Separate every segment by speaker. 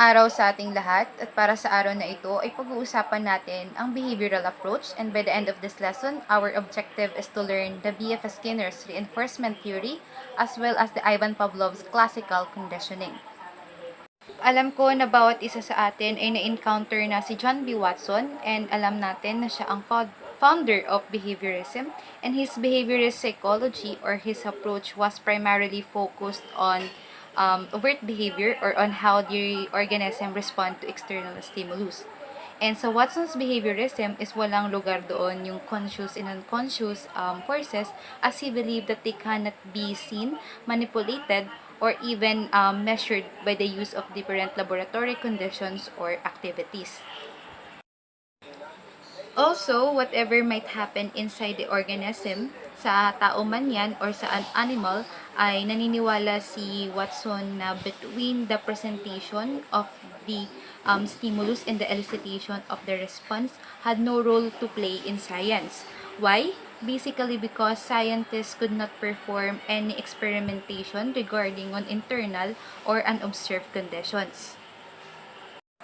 Speaker 1: araw sa ating lahat at para sa araw na ito ay pag-uusapan natin ang behavioral approach, and by the end of this lesson, our objective is to learn the B.F. Skinner's reinforcement theory as well as the Ivan Pavlov's classical conditioning. Alam ko na bawat isa sa atin ay na-encounter na si John B. Watson, and alam natin na siya ang founder of behaviorism, and his behaviorist psychology or his approach was primarily focused on overt behavior or on how the organism respond to external stimulus. And so Watson's behaviorism is walang lugar doon yung conscious and unconscious forces, as he believed that they cannot be seen, manipulated, or even measured by the use of different laboratory conditions or activities. Also, whatever might happen inside the organism, sa tao man yan or sa an animal, ay naniniwala si Watson na between the presentation of the stimulus and the elicitation of the response had no role to play in science. Why? Basically because scientists could not perform any experimentation regarding on internal or unobserved conditions.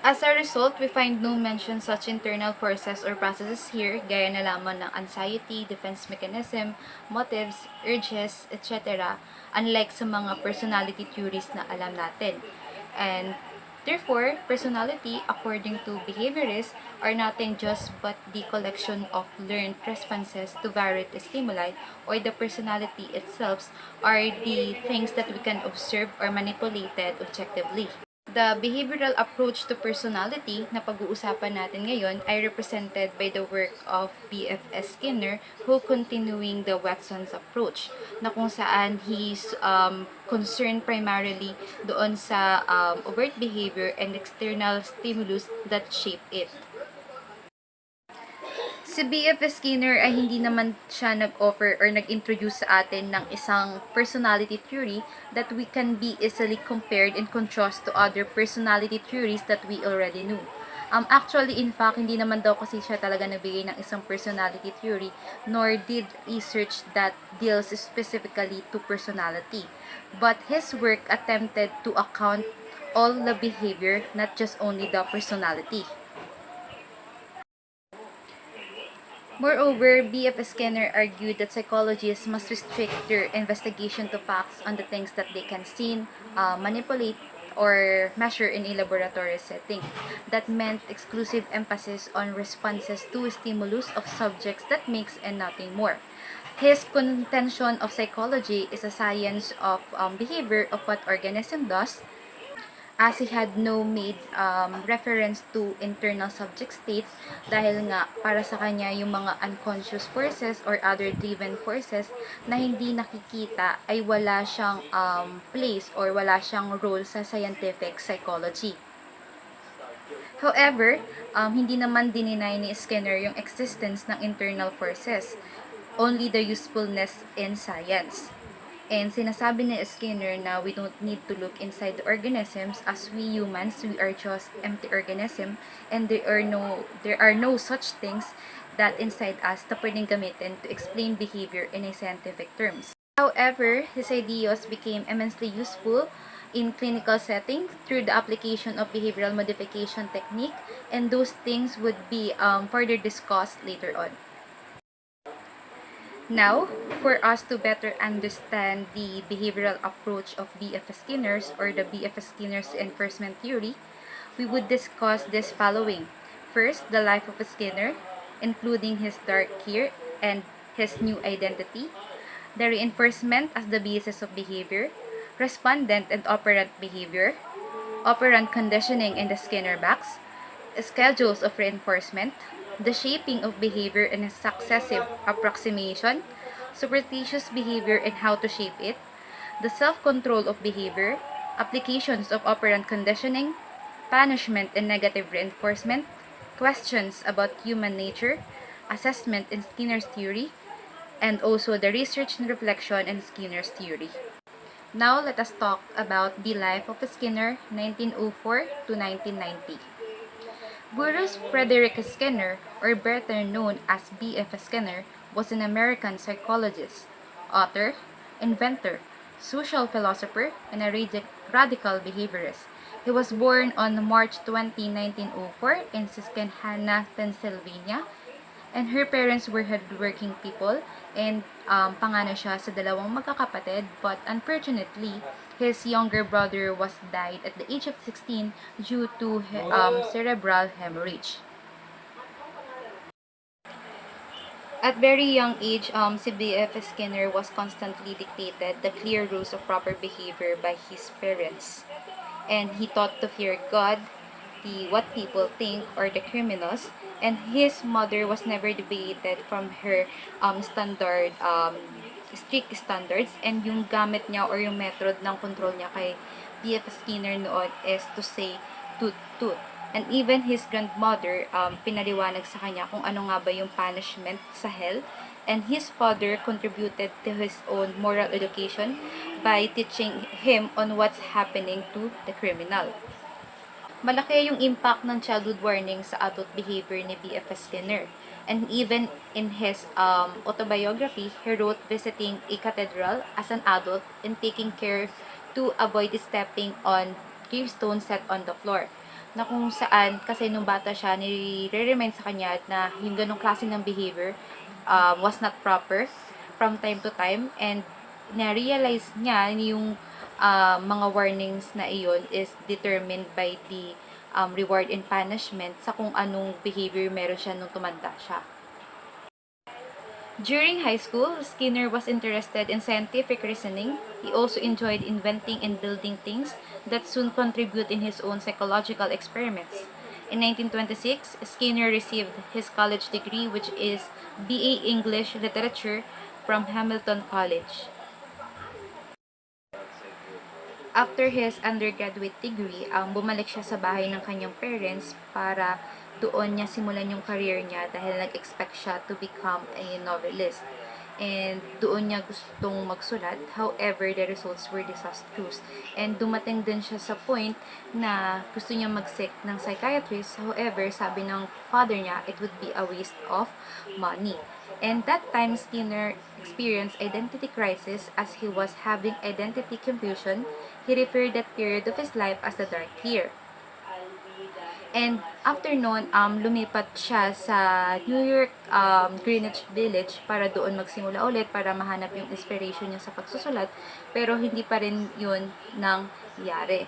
Speaker 1: As a result, we find no mention such internal forces or processes here, gaya na lamang ng anxiety, defense mechanism, motives, urges, etc., unlike sa mga personality theories na alam natin. And therefore, personality, according to behaviorists, are nothing just but the collection of learned responses to varied stimuli, or the personality itself are the things that we can observe or manipulate objectively. The behavioral approach to personality na pag-uusapan natin ngayon ay represented by the work of B.F. Skinner, who continuing the Watson's approach, na kung saan he's concerned primarily doon sa overt behavior and external stimulus that shape it. Si B.F. Skinner ay hindi naman siya nag-offer or nag-introduce sa atin ng isang personality theory that we can be easily compared in contrast to other personality theories that we already knew. Actually, in fact, hindi naman daw kasi siya talaga nagbigay ng isang personality theory, nor did research that deals specifically to personality. But his work attempted to account all the behavior, not just only the personality. Moreover, B.F. Skinner argued that psychologists must restrict their investigation to facts on the things that they can see, manipulate, or measure in a laboratory setting. That meant exclusive emphasis on responses to stimulus of subjects that makes and nothing more. His contention of psychology is a science of behavior of what organism does, as he had no made reference to internal subject states, dahil nga para sa kanya yung mga unconscious forces or other driven forces na hindi nakikita ay wala siyang place or wala siyang role sa scientific psychology. However, hindi naman dininay ni Skinner yung existence ng internal forces, only the usefulness in science. And sinasabi ni Skinner na we don't need to look inside the organisms, as we humans, we are just empty organism, and there are no such things that inside us na pwedeng gamitin to explain behavior in a scientific terms. However, his ideas became immensely useful in clinical setting through the application of behavioral modification technique, and those things would be further discussed later on. Now, for us to better understand the behavioral approach of B.F. Skinner's or the B.F. Skinner's reinforcement theory, we would discuss this following. First, the life of Skinner, including his dark hair and his new identity, the reinforcement as the basis of behavior, respondent and operant behavior, operant conditioning in the Skinner box, schedules of reinforcement, the shaping of behavior and successive approximation, superstitious behavior and how to shape it, the self-control of behavior, applications of operant conditioning, punishment and negative reinforcement, questions about human nature, assessment in Skinner's theory, and also the research and reflection in Skinner's theory. Now, let us talk about the life of Skinner, 1904 to 1990. Bruce Frederick Skinner, or better known as B.F. Skinner, was an American psychologist, author, inventor, social philosopher, and a radical behaviorist. He was born on March 20, 1904 in Susquehanna, Pennsylvania. And her parents were hardworking people, and pangano siya sa dalawang magkakapatid, but unfortunately, his younger brother was died at the age of 16 due to cerebral hemorrhage. At very young age, si B.F. Skinner was constantly dictated the clear rules of proper behavior by his parents. And he taught to fear God, the what people think, or the criminals. And his mother was never deviated from her strict standards. And yung gamit niya or yung method ng control niya kay B.F. Skinner noon is to say, toot, toot. And even his grandmother, pinaliwanag sa kanya kung ano nga ba yung punishment sa hell. And his father contributed to his own moral education by teaching him on what's happening to the criminal. Malaki yung impact ng childhood warning sa adult behavior ni B.F. Skinner. And even in his autobiography, he wrote visiting a cathedral as an adult and taking care to avoid stepping on gravestones set on the floor. Na kung saan, kasi nung bata siya, nire-remind sa kanya na yung ganong klase ng behavior was not proper from time to time, and na-realize niya yung mga warnings na iyon is determined by the reward and punishment sa kung anong behavior meron siya nung tumanda siya. During high school, Skinner was interested in scientific reasoning. He also enjoyed inventing and building things that soon contribute in his own psychological experiments. In 1926, Skinner received his college degree, which is BA English Literature from Hamilton College. After his undergraduate degree, bumalik siya sa bahay ng kanyang parents para doon niya simulan yung career niya dahil nag-expect siya to become a novelist. And doon niya gustong magsulat. However, the results were disastrous. And dumating din siya sa point na gusto niya mag-seek ng psychiatrist. However, sabi ng father niya, it would be a waste of money. And that time, Skinner experienced identity crisis as he was having identity confusion. He referred that period of his life as the dark year. And after noon, lumipat siya sa New York Greenwich Village para doon magsimula ulit para mahanap yung inspiration niya sa pagsusulat, pero hindi pa rin yun nangyari.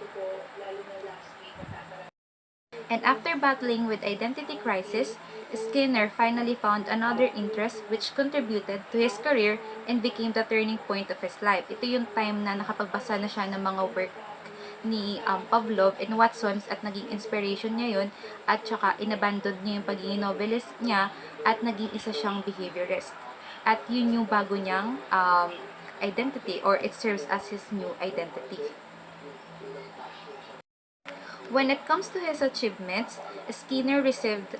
Speaker 1: And after battling with identity crisis, Skinner finally found another interest which contributed to his career and became the turning point of his life. Ito yung time na nakapagbasa na siya ng mga work ni Pavlov and Watson's at naging inspiration niya yun, at saka inabandon niya yung pagiging novelist niya at naging isa siyang behaviorist. At yun yung bago niyang identity, or it serves as his new identity. When it comes to his achievements, Skinner received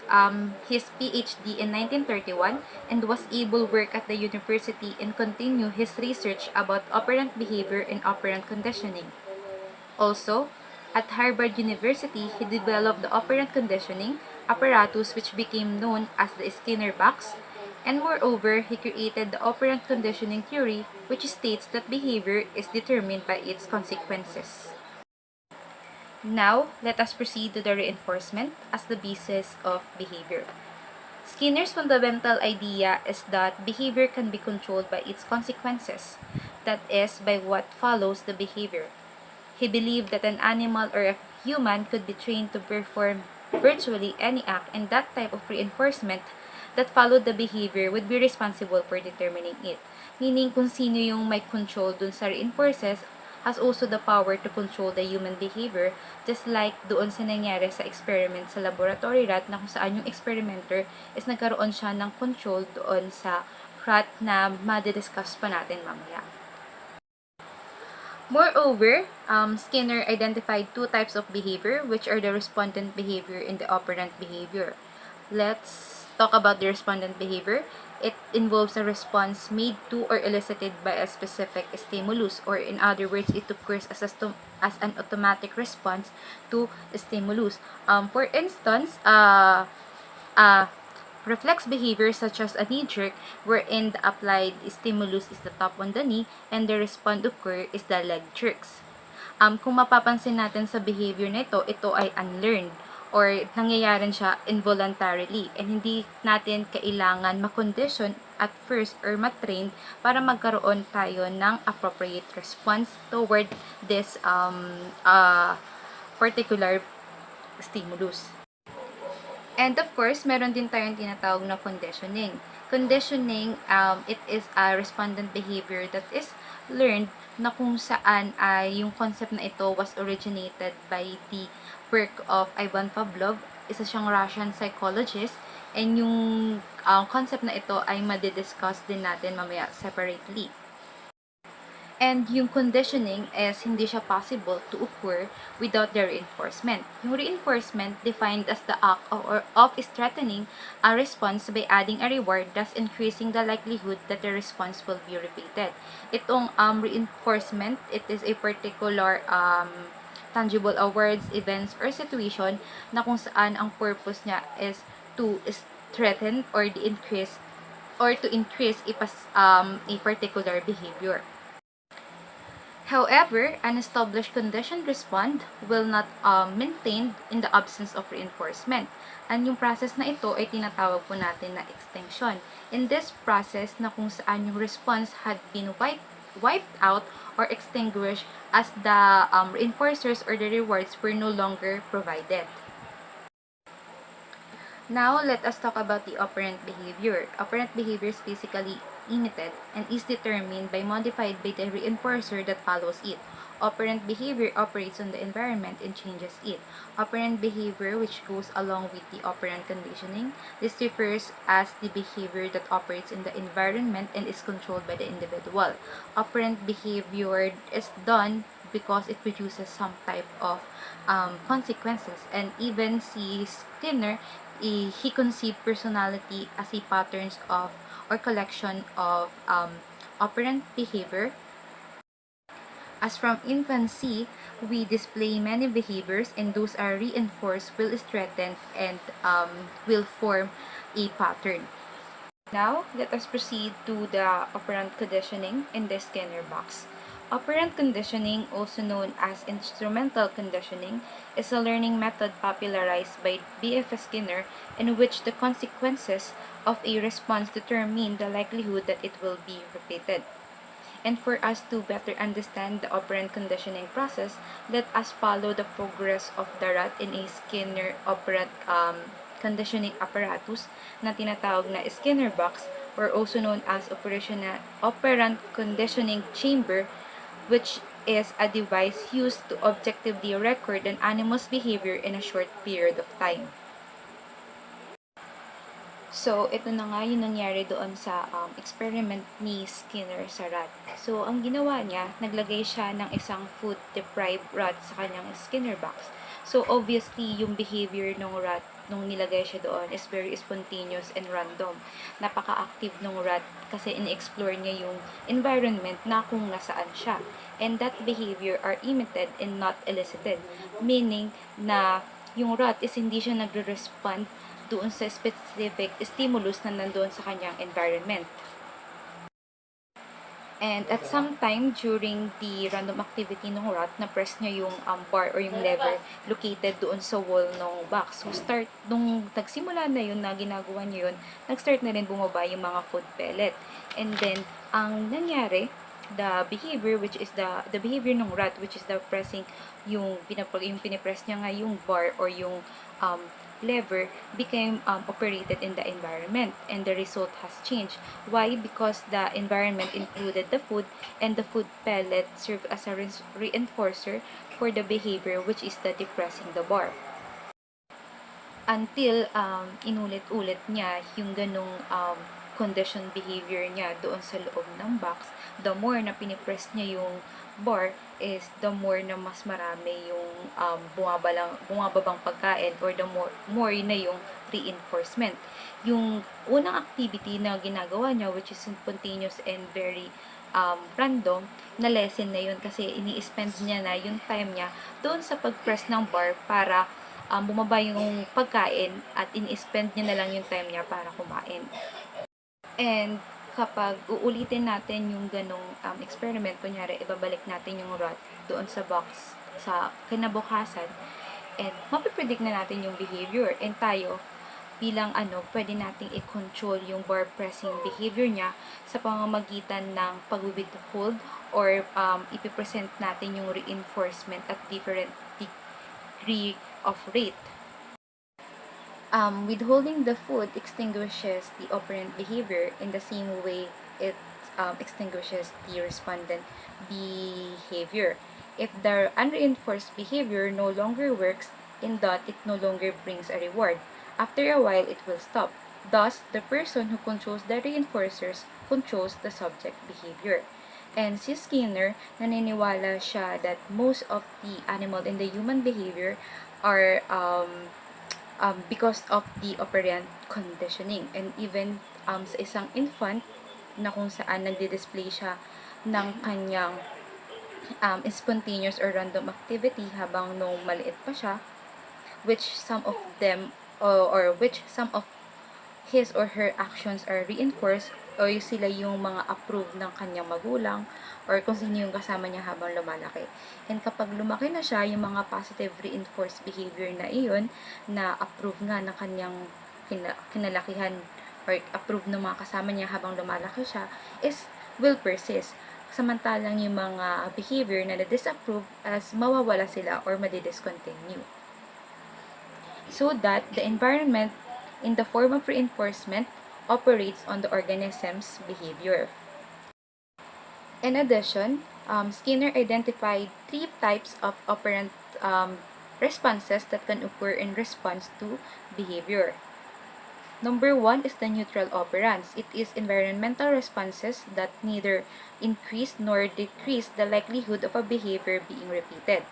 Speaker 1: his PhD in 1931 and was able to work at the university and continue his research about operant behavior and operant conditioning. Also, at Harvard University, he developed the Operant Conditioning apparatus, which became known as the Skinner box, and moreover, he created the Operant Conditioning theory, which states that behavior is determined by its consequences. Now, let us proceed to the reinforcement as the basis of behavior. Skinner's fundamental idea is that behavior can be controlled by its consequences, that is, by what follows the behavior. He believed that an animal or a human could be trained to perform virtually any act, and that type of reinforcement that followed the behavior would be responsible for determining it. Meaning, kung sino yung may control dun sa reinforces has also the power to control the human behavior, just like doon sa nangyari sa experiment sa laboratory rat na kung saan yung experimenter is nagkaroon siya ng control doon sa rat na madidiscuss pa natin mamaya. Moreover, Skinner identified two types of behavior, which are the respondent behavior and the operant behavior. Let's talk about the respondent behavior. It involves a response made to or elicited by a specific stimulus, or in other words, it occurs as an automatic response to stimulus. For instance, reflex behavior such as a knee jerk, wherein the applied stimulus is the tap on the knee and the response occur is the leg jerks. Kung mapapansin natin sa behavior nito, ito ay unlearned or nangyayari siya involuntarily and hindi natin kailangan makondition at first or matrain para magkaroon tayo ng appropriate response toward this particular stimulus. And of course, meron din tayong tinatawag na conditioning. Conditioning, it is a respondent behavior that is learned na kung saan ay yung concept na ito was originated by the work of Ivan Pavlov, isa siyang Russian psychologist, and yung concept na ito ay madidiscuss din natin mamaya separately. And yung conditioning is hindi siya possible to occur without the reinforcement. Yung reinforcement defined as the act of strengthening a response by adding a reward, thus increasing the likelihood that the response will be repeated. Itong reinforcement, it is a particular tangible words, events, or situation na kung saan ang purpose niya is to strengthen or to increase a particular behavior. However, an established conditioned response will not maintained in the absence of reinforcement. And yung process na ito ay tinatawag po natin na extinction. In this process na kung saan yung response had been wiped out or extinguished as the reinforcers or the rewards were no longer provided. Now, let us talk about the operant behavior. Operant behavior is basically emitted and is determined by modified by the reinforcer that follows it. Operant behavior operates on the environment and changes it. Operant behavior, which goes along with the operant conditioning, this refers as the behavior that operates in the environment and is controlled by the individual. Operant behavior is done because it produces some type of consequences, and even si Skinner, he conceived personality as a patterns of or collection of operant behavior. As from infancy, we display many behaviors, and those are reinforced, will strengthen, and will form a pattern. Now, let us proceed to the operant conditioning in the Skinner box. Operant conditioning, also known as instrumental conditioning, is a learning method popularized by B.F. Skinner in which the consequences of a response determine the likelihood that it will be repeated. And for us to better understand the operant conditioning process, let us follow the progress of the rat in a Skinner operant conditioning apparatus na tinatawag na Skinner box, or also known as operant conditioning chamber, which is a device used to objectively record an animal's behavior in a short period of time. So, ito na nga yung nangyari doon sa experiment ni Skinner sa rat. So, ang ginawa niya, naglagay siya ng isang food-deprived rat sa kanyang Skinner box. So, obviously, yung behavior ng rat nung nilagay siya doon is very spontaneous and random. Napaka-active ng rat kasi in-explore niya yung environment na kung nasaan siya. And that behavior are emitted and not elicited. Meaning na yung rat is hindi siya nagre-respond doon sa specific stimulus na nandoon sa kanyang environment. And at some time during the random activity ng rat, na-press niya yung bar or yung lever located doon sa wall ng box. So start, nung nagsimula na yun na ginagawa niya yun, nag-start na rin bumaba yung mga food pellet. And then, ang nangyari, the behavior which is the behavior ng rat, which is the pressing, yung pinipress niya nga yung bar or yung lever became operated in the environment, and the result has changed. Why? Because the environment included the food, and the food pellet served as a reinforcer for the behavior, which is the depressing the bar. Until inulit-ulit niya yung ganong condition behavior niya doon sa loob ng box, the more na pinipress niya yung bar is the more na mas marami yung bumababang pagkain, or the more na yung reinforcement. Yung unang activity na ginagawa niya, which is spontaneous and very random, na lesson na yun kasi ini-spend niya na yung time niya doon sa pag-press ng bar para bumaba yung pagkain, at ini-spend niya na lang yung time niya para kumain. And kapag uulitin natin yung ganong experiment, kunyari, ibabalik natin yung rat doon sa box sa kinabukasan, and mapipredict na natin yung behavior. And tayo, bilang pwede nating i-control yung bar pressing behavior niya sa pamamagitan ng pag-withhold or ipipresent natin yung reinforcement at different degree of rate. Withholding the food extinguishes the operant behavior in the same way it extinguishes the respondent behavior. If the unreinforced behavior no longer works, in that it no longer brings a reward. After a while, it will stop. Thus, the person who controls the reinforcers controls the subject behavior. And si Skinner, naniniwala siya that most of the animal in the human behavior are because of the operant conditioning. And even sa isang infant na kung saan nagdi-display siya ng kanyang spontaneous or random activity habang nung maliit pa siya, which some of them or which some of his or her actions are reinforced o sila yung mga approved ng kanyang magulang or kung sino yung kasama niya habang lumalaki. And kapag lumaki na siya, yung mga positive reinforced behavior na iyon na approve nga ng kanyang kinalakihan or approved ng mga kasama niya habang lumalaki siya will persist. Samantalang yung mga behavior na na-disapprove as mawawala sila or madi-discontinue. So that the environment in the form of reinforcement operates on the organism's behavior. In addition, Skinner identified 3 types of operant responses that can occur in response to behavior. Number 1 is the neutral operants. It is environmental responses that neither increase nor decrease the likelihood of a behavior being repeated.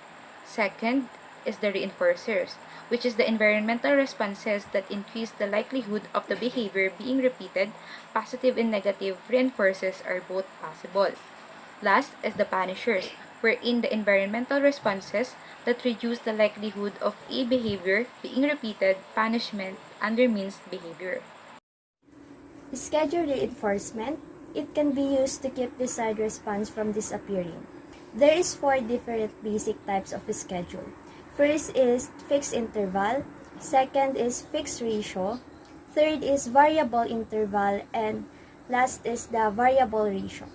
Speaker 1: Second is the reinforcers, which is the environmental responses that increase the likelihood of the behavior being repeated. Positive and negative reinforcers are both possible. Last is the punishers, wherein the environmental responses that reduce the likelihood of a behavior being repeated. Punishment undermines behavior.
Speaker 2: Schedule reinforcement. It can be used to keep desired response from disappearing. There is 4 different basic types of schedule. First is fixed interval, second is fixed ratio, third is variable interval, and last is the variable ratio.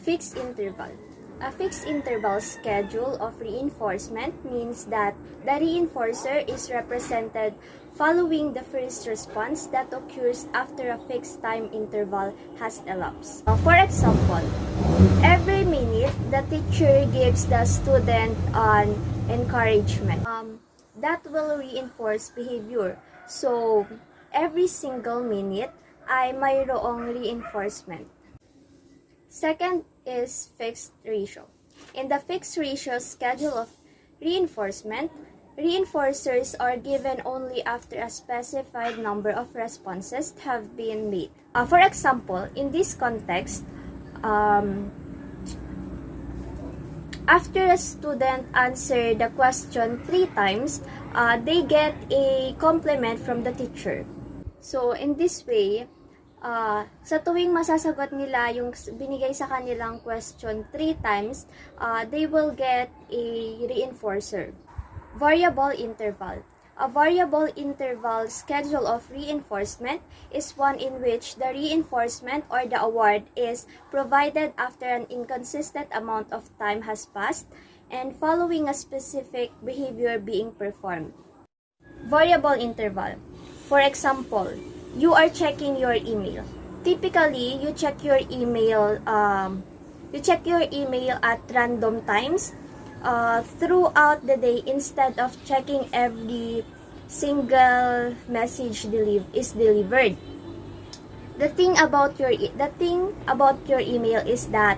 Speaker 2: Fixed interval. A fixed interval schedule of reinforcement means that the reinforcer is represented following the first response that occurs after a fixed time interval has elapsed. For example, every minute the teacher gives the student an encouragement. That will reinforce behavior. So, every single minute ay mayroong reinforcement. Second is fixed ratio. In the fixed ratio schedule of reinforcement, reinforcers are given only after a specified number of responses have been made. For example, in this context, after a student answer the question 3 times, they get a compliment from the teacher. So, in this way, sa tuwing masasagot nila yung binigay sa kanilang question 3 times, they will get a reinforcer. Variable interval. A variable interval schedule of reinforcement is one in which the reinforcement or the award is provided after an inconsistent amount of time has passed and following a specific behavior being performed. Variable interval. For example, you are checking your email. Typically, you check your email at random times throughout the day instead of checking every single message is delivered. The thing about your email is that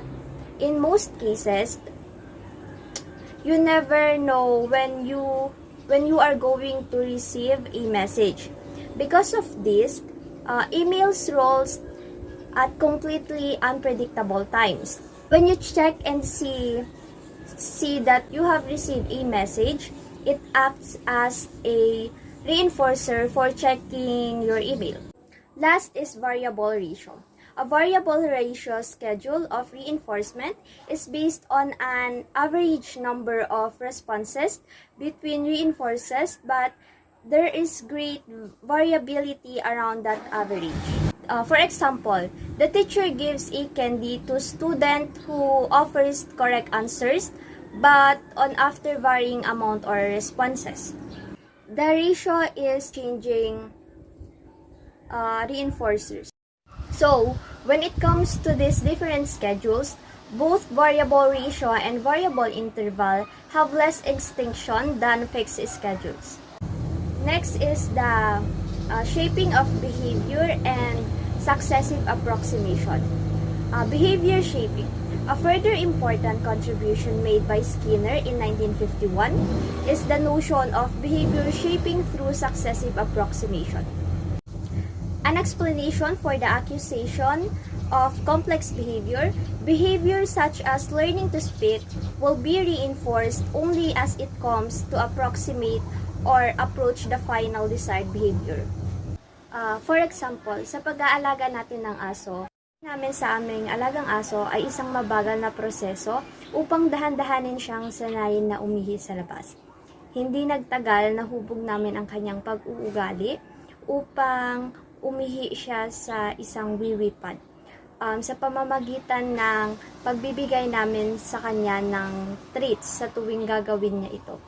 Speaker 2: in most cases you never know when you are going to receive a message. Because of this, emails rolls at completely unpredictable times. When you check and see that you have received a message, it acts as a reinforcer for checking your email. Last is variable ratio. A variable ratio schedule of reinforcement is based on an average number of responses between reinforces, but there is great variability around that average. For example, the teacher gives a candy to student who offers correct answers, but on after varying amount or responses. The ratio is changing reinforcers. So, when it comes to these different schedules, both variable ratio and variable interval have less extinction than fixed schedules. Next is the shaping of behavior and successive approximation. Behavior shaping. A further important contribution made by Skinner in 1951 is the notion of behavior shaping through successive approximation. An explanation for the accusation of complex behavior, behavior such as learning to speak, will be reinforced only as it comes to approximate or approach the final desired behavior. For example, sa pag-aalaga natin ng aso, namin sa aming alagang aso ay isang mabagal na proseso upang dahan-dahanin siyang sanayin na umihi sa labas. Hindi nagtagal na hubog namin ang kanyang pag-uugali upang umihi siya sa isang wiwi-pad. Sa pamamagitan ng pagbibigay namin sa kanya ng treats sa tuwing gagawin niya ito.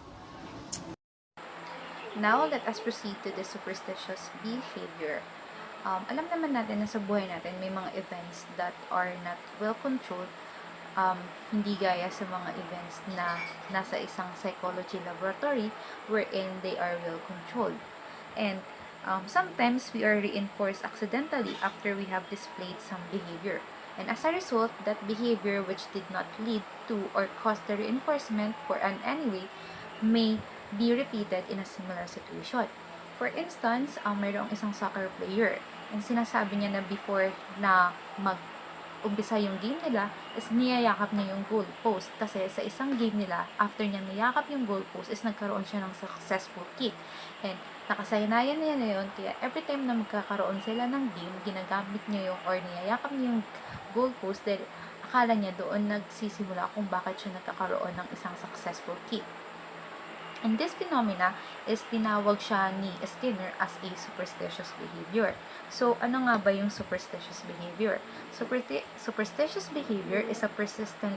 Speaker 1: Now, let us proceed to the superstitious behavior. Alam naman natin na sa buhay natin may mga events that are not well controlled, hindi gaya sa mga events na nasa isang psychology laboratory wherein they are well controlled. And sometimes we are reinforced accidentally after we have displayed some behavior. And as a result, that behavior which did not lead to or cause the reinforcement for an anyway may be repeated in a similar situation. For instance, mayroong isang soccer player and sinasabi niya na before na mag-umpisa yung game nila is niyayakap niya yung goal post kasi sa isang game nila, after niya niyakap yung goal post is nagkaroon siya ng successful kick. And nakasayanayan niya na yun, kaya every time na magkakaroon sila ng game, ginagamit niya yung or niyayakap niya yung goal post dahil akala niya doon nagsisimula kung bakit siya nagkakaroon ng isang successful kick. And this phenomena is tinawag siya ni Skinner as a superstitious behavior. So, ano nga ba yung superstitious behavior? Superstitious behavior is a persistent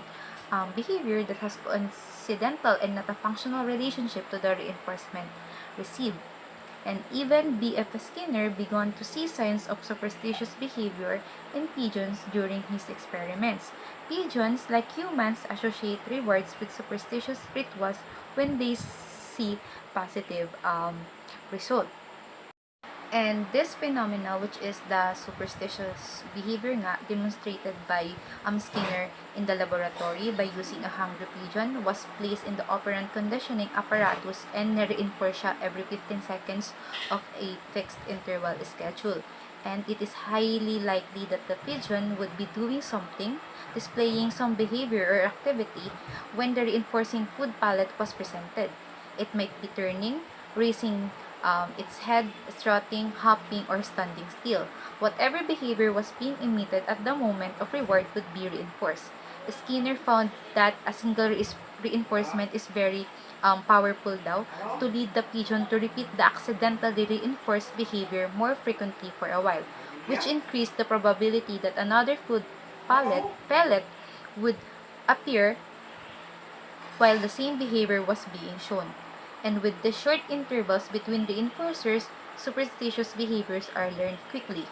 Speaker 1: behavior that has coincidental and not a functional relationship to the reinforcement received. And even B.F. Skinner began to see signs of superstitious behavior in pigeons during his experiments. Pigeons, like humans, associate rewards with superstitious rituals when they see positive result. And this phenomena, which is the superstitious behavior nga, demonstrated by Skinner in the laboratory by using a hungry pigeon, was placed in the operant conditioning apparatus and reinforced siya every 15 seconds of a fixed interval schedule. And it is highly likely that the pigeon would be doing something, displaying some behavior or activity when the reinforcing food palette was presented. It might be turning, raising its head, strutting, hopping, or standing still. Whatever behavior was being emitted at the moment of reward would be reinforced. Skinner found that a single reinforcement is very powerful daw to lead the pigeon to repeat the accidentally reinforced behavior more frequently for a while, which increased the probability that another food pellet would appear while the same behavior was being shown. And with the short intervals between reinforcers, superstitious behaviors are learned quickly.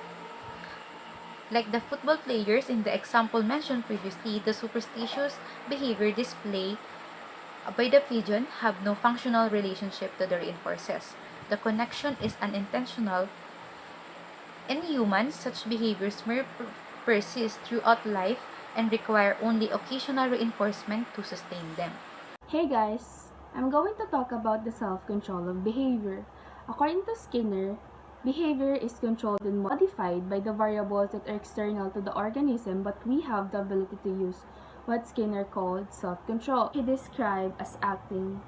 Speaker 1: Like the football players in the example mentioned previously, the superstitious behavior displayed by the pigeon have no functional relationship to the reinforcers. The connection is unintentional. In humans, such behaviors may persist throughout life and require only occasional reinforcement to sustain them.
Speaker 3: Hey guys! I'm going to talk about the self-control of behavior. According to Skinner, behavior is controlled and modified by the variables that are external to the organism, but we have the ability to use what Skinner called self-control. He described as acting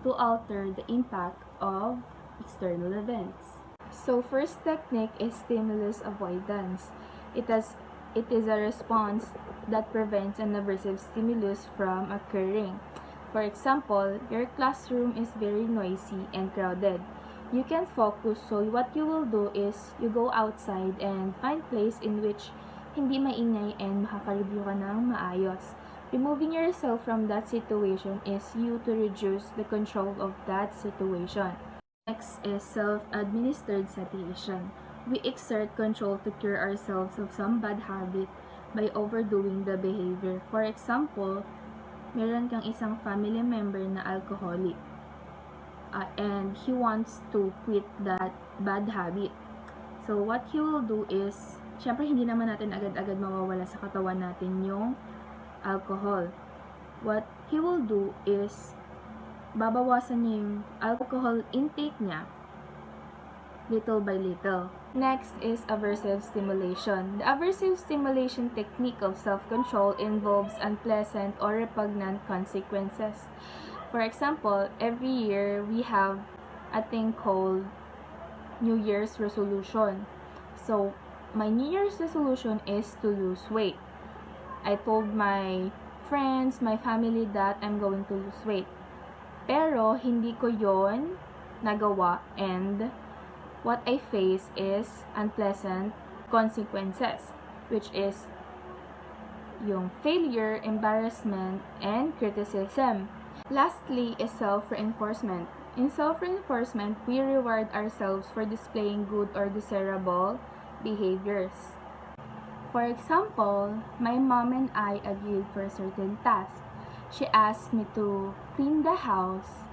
Speaker 3: to alter the impact of external events. So first technique is stimulus avoidance. It is a response that prevents an aversive stimulus from occurring. For example, your classroom is very noisy and crowded. You can't focus, so what you will do is you go outside and find place in which hindi maingay and makaka-review ka ng maayos. Removing yourself from that situation is you to reduce the control of that situation. Next is self-administered satiation. We exert control to cure ourselves of some bad habit by overdoing the behavior. For example, meron kang isang family member na alcoholic and he wants to quit that bad habit. So, what he will do is, syempre hindi naman natin agad-agad mawawala sa katawan natin yung alcohol. What he will do is, babawasan niya yung alcohol intake niya little by little. Next is aversive stimulation. The aversive stimulation technique of self-control involves unpleasant or repugnant consequences. For example, every year we have a thing called New Year's resolution. So, my New Year's resolution is to lose weight. I told my friends, my family that I'm going to lose weight. Pero, hindi ko yon nagawa and what I face is unpleasant consequences, which is yung failure, embarrassment, and criticism. Lastly is self-reinforcement. In self-reinforcement, we reward ourselves for displaying good or desirable behaviors. For example, my mom and I agreed for a certain task. She asked me to clean the house,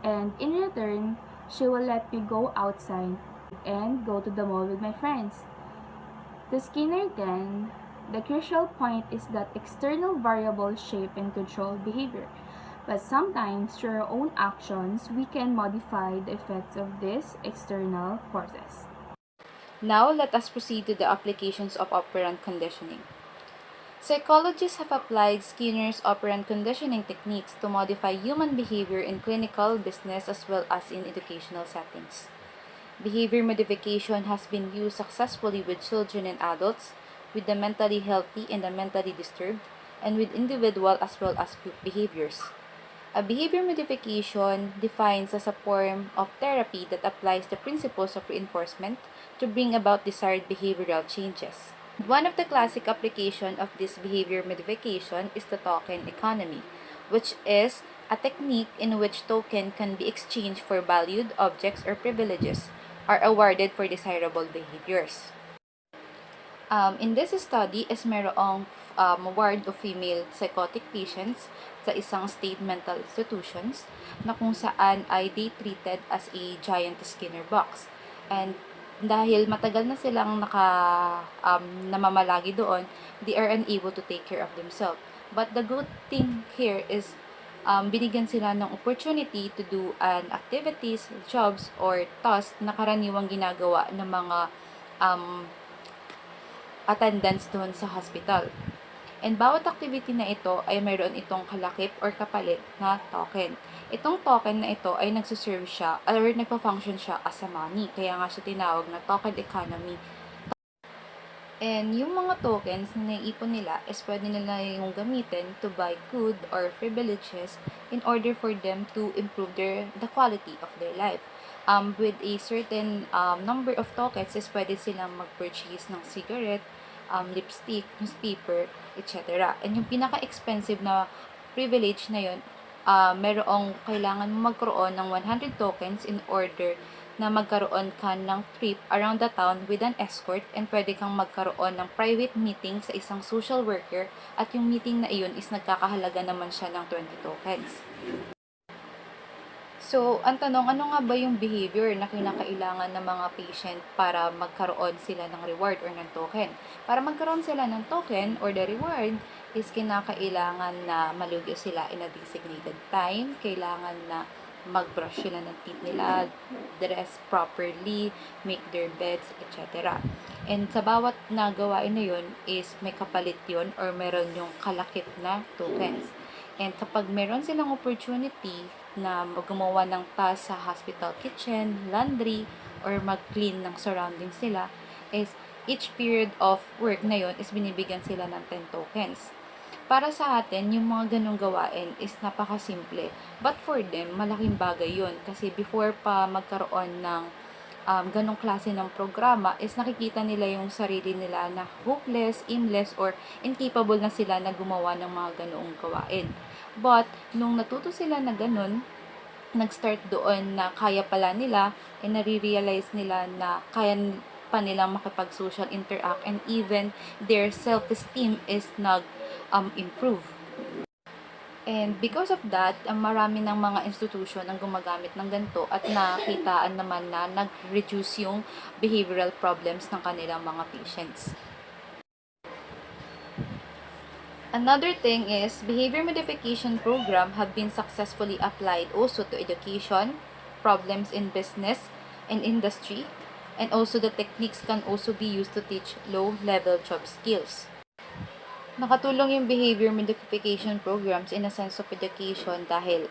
Speaker 3: and in return, she will let me go outside and go to the mall with my friends. To Skinner then, the crucial point is that external variables shape and control behavior. But sometimes, through our own actions, we can modify the effects of these external forces.
Speaker 1: Now, let us proceed to the applications of operant conditioning. Psychologists have applied Skinner's operant conditioning techniques to modify human behavior in clinical, business, as well as in educational settings. Behavior modification has been used successfully with children and adults, with the mentally healthy and the mentally disturbed, and with individual as well as group behaviors. A behavior modification defines as a form of therapy that applies the principles of reinforcement to bring about desired behavioral changes. One of the classic applications of this behavior modification is the token economy, which is a technique in which token can be exchanged for valued objects or privileges are awarded for desirable behaviors. In this study is merong ward of female psychotic patients sa isang state mental institutions na kung saan ay they treated as a giant Skinner box. And dahil matagal na silang namamalagi doon, they are unable to take care of themselves. But the good thing here is binigyan sila ng opportunity to do an activities, jobs, or tasks na karaniwang ginagawa ng mga attendants doon sa hospital. And bawat activity na ito ay mayroon itong kalakip or kapalit na token. Itong token na ito ay nagsuserve siya or nagpa-function siya as a money. Kaya nga siya tinawag na token economy. And yung mga tokens na naiipon nila is pwede nila yung gamitin to buy good or privileges in order for them to improve the quality of their life. With a certain number of tokens is pwede silang mag-purchase ng cigarette, lipstick, newspaper, etc. And yung pinaka-expensive na privilege na yun, merong kailangan magkaroon ng 100 tokens in order na magkaroon ka ng trip around the town with an escort, and pwede kang magkaroon ng private meeting sa isang social worker, at yung meeting na iyon is nagkakahalaga naman siya ng 20 tokens. So, ang tanong, ano nga ba yung behavior na kinakailangan ng mga patient para magkaroon sila ng reward or ng token? Para magkaroon sila ng token or the reward is kinakailangan na malugo sila in a designated time, kailangan na mag-brush sila ng teeth nila, dress properly, make their beds, etc. And sa bawat nagawain na yun is may kapalit yun or meron yung kalakip na tokens. And kapag meron silang opportunity na gumawa ng task sa hospital kitchen, laundry, or mag-clean ng surroundings nila, is each period of work na yon is binibigyan sila ng 10 tokens. Para sa atin, yung mga ganong gawain is napakasimple. But for them, malaking bagay yun. Kasi before pa magkaroon ng ganong klase ng programa, is nakikita nila yung sarili nila na hopeless, aimless, or incapable na sila na gumawa ng mga ganoong gawain. But, nung natuto sila na ganon, nag-start doon na kaya pala nila, nare-realize nila na kaya pa nilang makipag-social interact, and even their self-esteem is improve. And because of that, marami ng mga institution ang gumagamit ng ganito at nakitaan naman na nag-reduce yung behavioral problems ng kanilang mga patients. Another thing is, behavior modification program have been successfully applied also to education, problems in business and industry, and also the techniques can also be used to teach low-level job skills. Nakatulong yung behavior modification programs in a sense of education dahil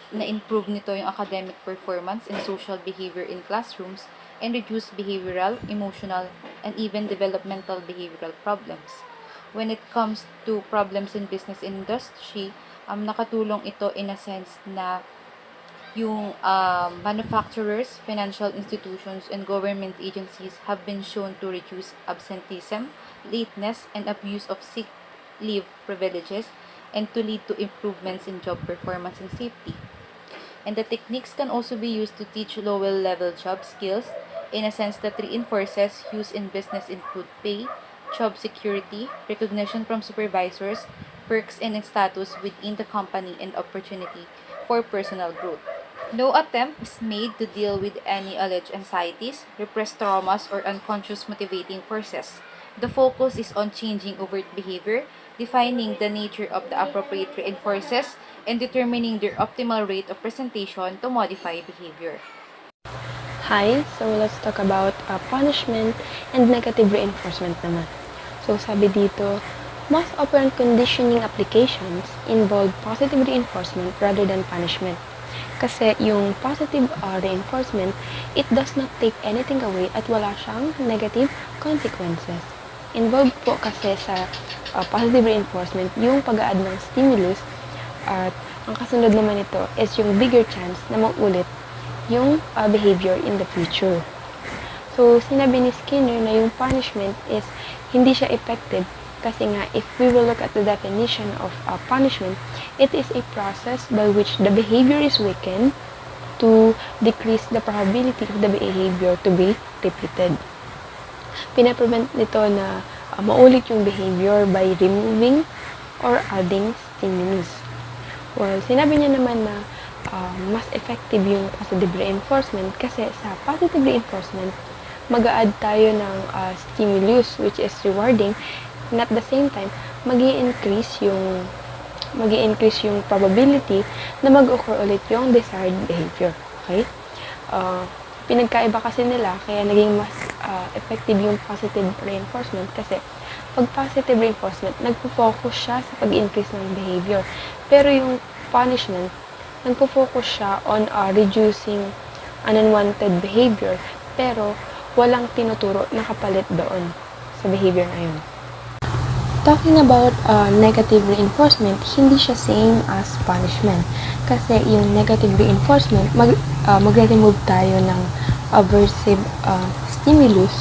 Speaker 1: na-improve nito yung academic performance and social behavior in classrooms and reduce behavioral, emotional, and even developmental behavioral problems. When it comes to problems in business industry, nakatulong ito in a sense na yung manufacturers, financial institutions, and government agencies have been shown to reduce absenteeism, lateness, and abuse of sick leave privileges, and to lead to improvements in job performance and safety. And the techniques can also be used to teach lower-level job skills in a sense that reinforces use in business include pay, job security, recognition from supervisors, perks and status within the company, and opportunity for personal growth. No attempt is made to deal with any alleged anxieties, repressed traumas, or unconscious motivating forces. The focus is on changing overt behavior, defining the nature of the appropriate reinforces, and determining their optimal rate of presentation to modify behavior.
Speaker 4: Hi, so let's talk about punishment and negative reinforcement naman. So sabi dito, most operant conditioning applications involve positive reinforcement rather than punishment. Kasi yung positive reinforcement, it does not take anything away at wala siyang negative consequences. Involved po kasi sa positive reinforcement yung pag-a-add ng stimulus at ang kasunod naman ito is yung bigger chance na maulit yung behavior in the future. So, sinabi ni Skinner na yung punishment is hindi siya effective kasi nga if we will look at the definition of punishment, it is a process by which the behavior is weakened to decrease the probability of the behavior to be repeated. Pinaprevent nito na maulit yung behavior by removing or adding stimulus. Well, sinabi niya naman na mas effective yung positive reinforcement kasi sa positive reinforcement, mag-a-add tayo ng stimulus which is rewarding and at the same time, mag-i-increase yung probability na mag-occur ulit yung desired behavior. Okay? Pinagkaiba kasi nila kaya naging mas effective yung positive reinforcement kasi pag positive reinforcement, nagpo-focus siya sa pag-increase ng behavior. Pero yung punishment, nagpo-focus siya on reducing an unwanted behavior pero walang tinuturo na kapalit doon sa behavior na yun. Talking about negative reinforcement, hindi siya same as punishment. Kasi yung negative reinforcement, magre-remove tayo ng aversive stimulus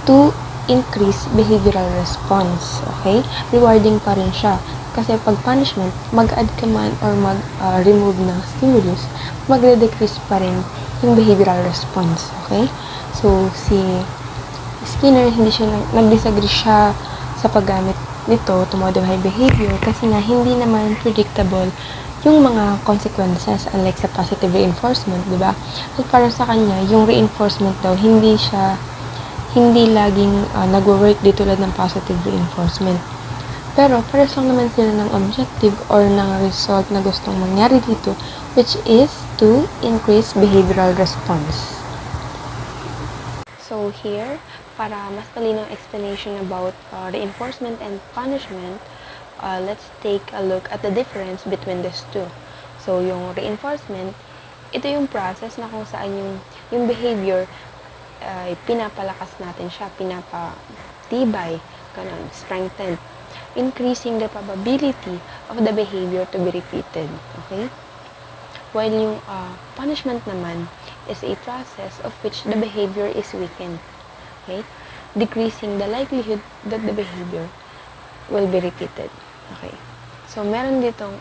Speaker 4: to increase behavioral response. Okay? Rewarding pa rin siya. Kasi pag punishment, mag-add ka man or mag-remove ng stimulus, magre-decrease pa rin yung behavioral response. Okay? So, si Skinner, nag-disagree siya sa paggamit nito to modify behavior kasi nga hindi naman predictable yung mga consequences unlike sa positive reinforcement, di ba? At para sa kanya, yung reinforcement daw, hindi laging nag-work dito tulad ng positive reinforcement. Pero, pares lang naman sila ng objective or ng result na gustong mangyari dito, which is to increase behavioral response. So, here, para mas talinong explanation about reinforcement and punishment, let's take a look at the difference between these two. So, yung reinforcement, ito yung process na kung saan yung behavior ay pinapalakas natin siya, pinapatibay, ganun, strengthened, increasing the probability of the behavior to be repeated. Okay? While yung punishment naman is a process of which the behavior is weakened. Okay? Decreasing the likelihood that the behavior will be repeated. Okay? So, meron ditong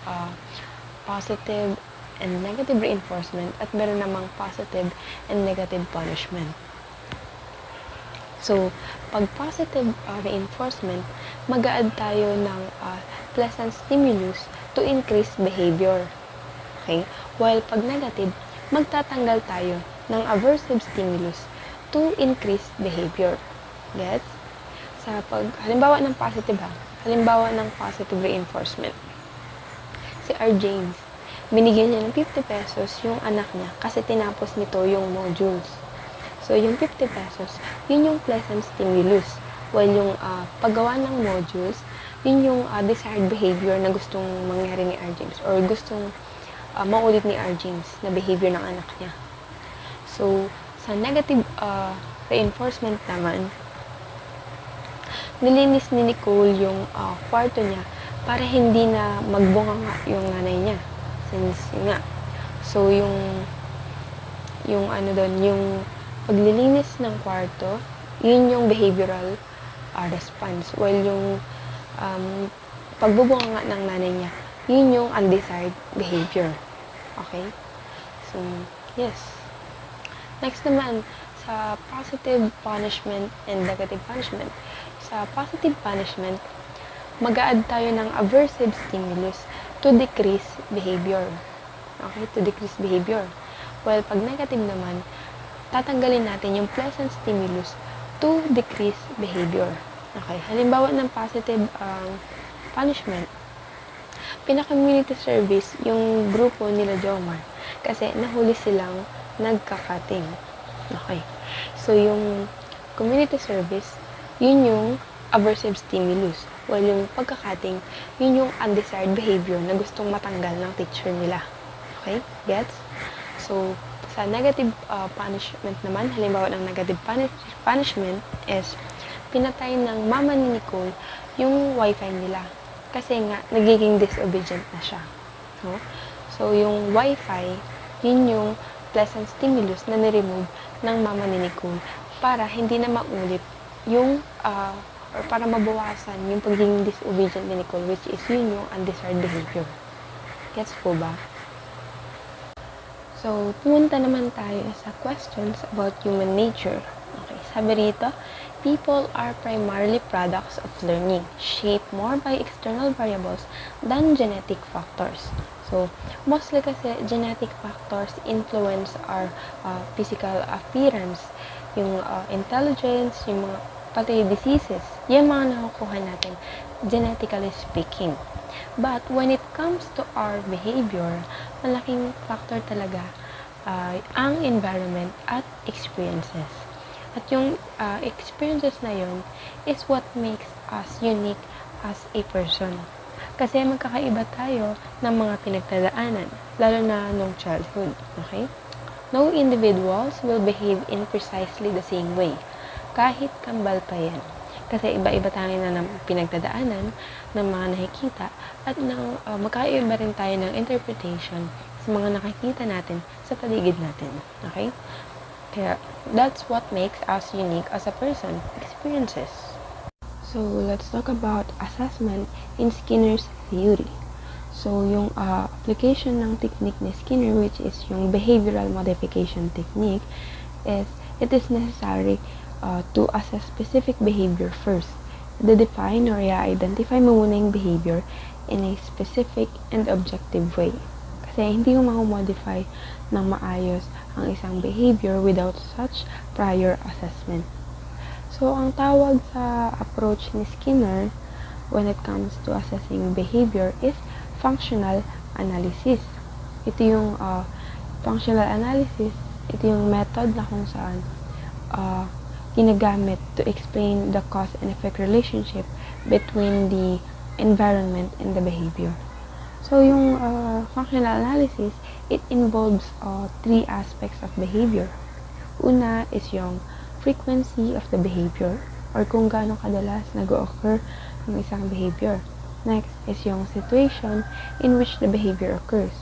Speaker 4: positive and negative reinforcement at meron namang positive and negative punishment. So, pag positive reinforcement, mag-a-add tayo ng pleasant stimulus to increase behavior. Okay? While pag negative, magtatanggal tayo ng aversive stimulus to increase behavior. Gets? Halimbawa ng positive halimbawa ng positive reinforcement. Si R. James, binigyan niya ng 50 pesos yung anak niya kasi tinapos nito yung modules. So, yung 50 pesos, yun yung pleasant stimulus. While yung paggawa ng modules, yun yung desired behavior na gustong mangyari ni R. James or gustong maulit ni R. James na behavior ng anak niya. So, sa negative reinforcement naman, nilinis ni Nicole yung kwarto niya para hindi na magbunganga yung nanay niya. Since, yun nga. So, yung paglilinis ng kwarto, yun yung behavioral response. While yung pagbubunga ng nanay niya, yun yung undesired behavior. Okay? So, yes. Next naman, sa positive punishment and negative punishment. Sa positive punishment, mag-a-add tayo ng aversive stimulus to decrease behavior. Okay? To decrease behavior. While pag negative naman, tatanggalin natin yung pleasant stimulus to decrease behavior. Okay, halimbawa ng positive punishment, pinaka-community service yung grupo nila Jomar kasi nahuli silang nagkakating. Okay, so yung community service, yun yung aversive stimulus. While yung pagkakating, yun yung undesired behavior na gustong matanggal ng teacher nila. Okay, gets? So, sa negative punishment naman, halimbawa ng negative punishment is pinatay ng mama ni Nicole yung wifi nila. Kasi nga, nagiging disobedient na siya. No? So, yung wifi, yun yung pleasant stimulus na niremove ng mama ni Nicole para hindi na maulit yung, or para mabawasan yung pagiging disobedient ni Nicole, which is yun yung undesired behavior. Gets po ba? So, pumunta naman tayo sa questions about human nature. Okay, sabi rito, people are primarily products of learning, shaped more by external variables than genetic factors. So, mostly kasi genetic factors influence our physical appearance, yung intelligence, yung mga pati diseases, yung mga nakukuha natin, genetically speaking. But when it comes to our behavior, malaking factor talaga ang environment at experiences. At yung experiences na yun is what makes us unique as a person. Kasi magkakaiba tayo ng mga pinagdadaanan, lalo na nung childhood. Okay? No individuals will behave in precisely the same way, kahit kambal pa yan. Kasi iba-iba tayo na ng pinagdadaanan, ng mga nakikita, at magkaiba rin tayo ng interpretation sa mga nakikita natin sa paligid natin. Okay? Kaya, that's what makes us unique as a person, experiences. So, let's talk about assessment in Skinner's theory. So, yung application ng technique ni Skinner, which is yung behavioral modification technique, is it is necessary to assess specific behavior first. Define or i-identify mo muna yung behavior in a specific and objective way. Kasi hindi mo ma-modify ng maayos ang isang behavior without such prior assessment. So, ang tawag sa approach ni Skinner when it comes to assessing behavior is functional analysis. Ito yung functional analysis, ito yung method na kung saan ginagamit to explain the cause and effect relationship between the environment and the behavior. So, yung functional analysis, it involves three aspects of behavior. Una is yung frequency of the behavior or kung gaano kadalas nag-occur ng isang behavior. Next is yung situation in which the behavior occurs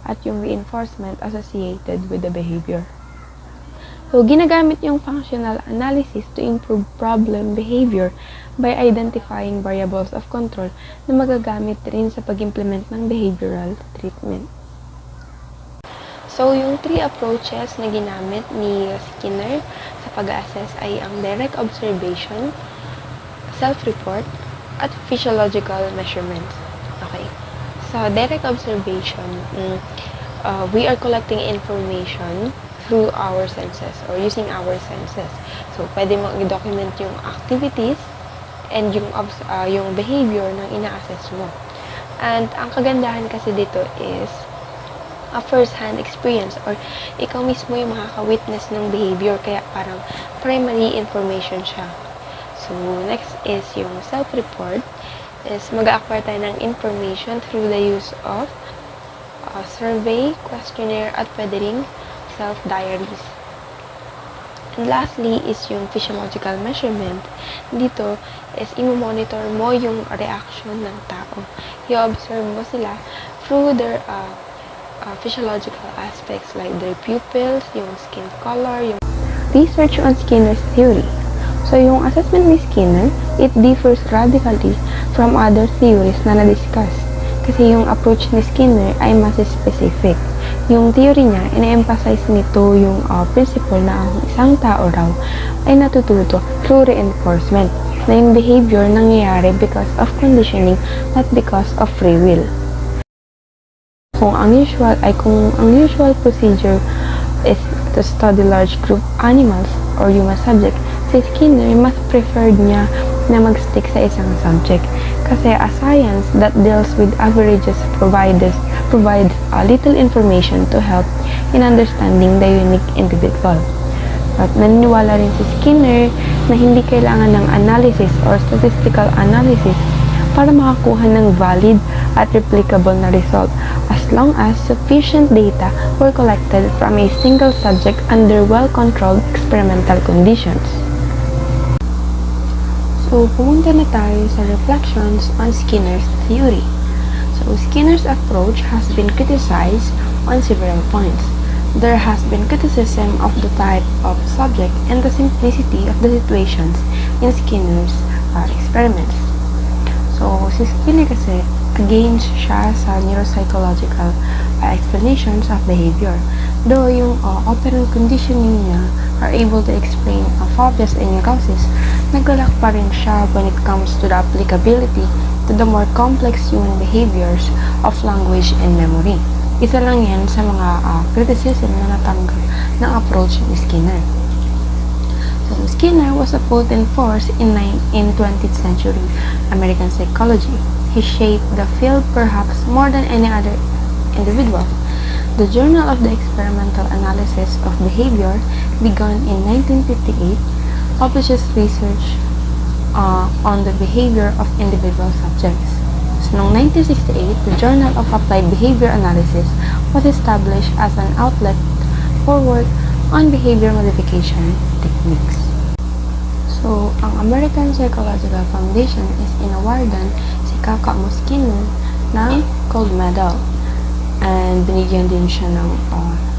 Speaker 4: at yung reinforcement associated with the behavior. So, ginagamit yung functional analysis to improve problem behavior by identifying variables of control na magagamit rin sa pag-implement ng behavioral treatment. So, yung 3 approaches na ginamit ni Skinner sa pag-assess ay ang direct observation, self-report, at physiological measurements. Okay. So, direct observation, we are collecting information through our senses or using our senses. So, pwede mong i-document yung activities and yung behavior ng ina-assess mo. And ang kagandahan kasi dito is a first-hand experience or ikaw mismo yung makaka-witness ng behavior kaya parang primary information siya. So, next is yung self-report is mag-acquire tayo ng information through the use of survey, questionnaire, at pwede ring self-diaries. And lastly is yung physiological measurement. Dito is i-monitor mo yung reaction ng tao. I-observe mo sila through their physiological aspects like their pupils, yung skin color, yung research on Skinner's theory. So, yung assessment ni Skinner, it differs radically from other theories na na-discuss. Kasi yung approach ni Skinner ay mas specific. Yung theory niya, ina-emphasize nito yung principle na ang isang tao raw ay natututo through reinforcement na yung behavior nangyayari because of conditioning, not because of free will. Kung ang usual procedure is to study large group animals or human subject, si Skinner mas preferred niya na mag-stick sa isang subject kasi a science that deals with averages provides little information to help in understanding the unique individual. At naniniwala rin si Skinner na hindi kailangan ng analysis or statistical analysis para makakuha ng valid at replicable na result as long as sufficient data were collected from a single subject under well-controlled experimental conditions. So, pumunta na tayo sa reflections on Skinner's theory. So, Skinner's approach has been criticized on several points. There has been criticism of the type of subject and the simplicity of the situations in Skinner's experiments. So, si Skinner kasi, against siya sa neuropsychological explanations of behavior. Though yung operant conditioning niya are able to explain phobias and neurosis, naglalak pa rin siya when it comes to the applicability to the more complex human behaviors of language and memory. Isa lang yan sa mga criticism na natanggap ng approach ni Skinner. So, Skinner was a potent force in 20th century American psychology. He shaped the field perhaps more than any other individual. The Journal of the Experimental Analysis of Behavior, begun in 1958, publishes research on the behavior of individual subjects. So, noong 1968, the Journal of Applied Behavior Analysis was established as an outlet for work on behavior modification techniques. So, ang American Psychological Foundation is inawardan si Kaka Skinner ng Gold Medal. And binigyan din siya ng